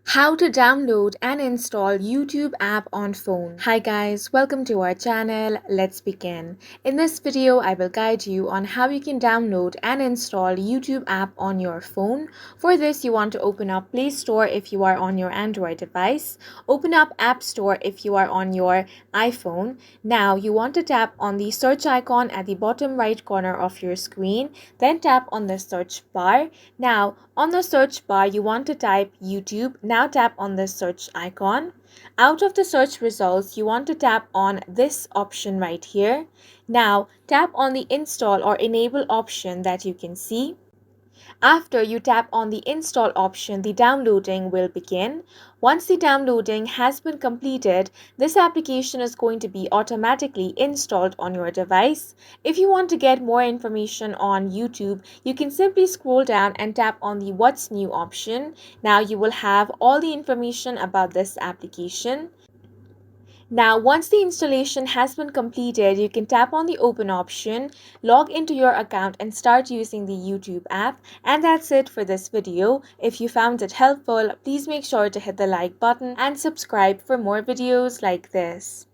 How to download and install YouTube app on phone. Hi guys, welcome to our channel. Let's begin. In this video, I will guide you on how you can download and install YouTube app on your phone. For this, you want to open up Play Store if you are on your Android device. Open up App Store if you are on your iPhone. Now, you want to tap on the search icon at the bottom right corner of your screen. Then tap on the search bar. Now, on the search bar, you want to type YouTube. Now tap on the search icon. Out of the search results, you want to tap on this option right here. Now tap on the install or enable option that you can see. After you tap on the install option, the downloading will begin. Once the downloading has been completed, this application is going to be automatically installed on your device. If you want to get more information on YouTube, you can simply scroll down and tap on the What's New option. Now you will have all the information about this application. Now, once the installation has been completed, you can tap on the open option, log into your account and start using the YouTube app. And that's it for this video. If you found it helpful, please make sure to hit the like button and subscribe for more videos like this.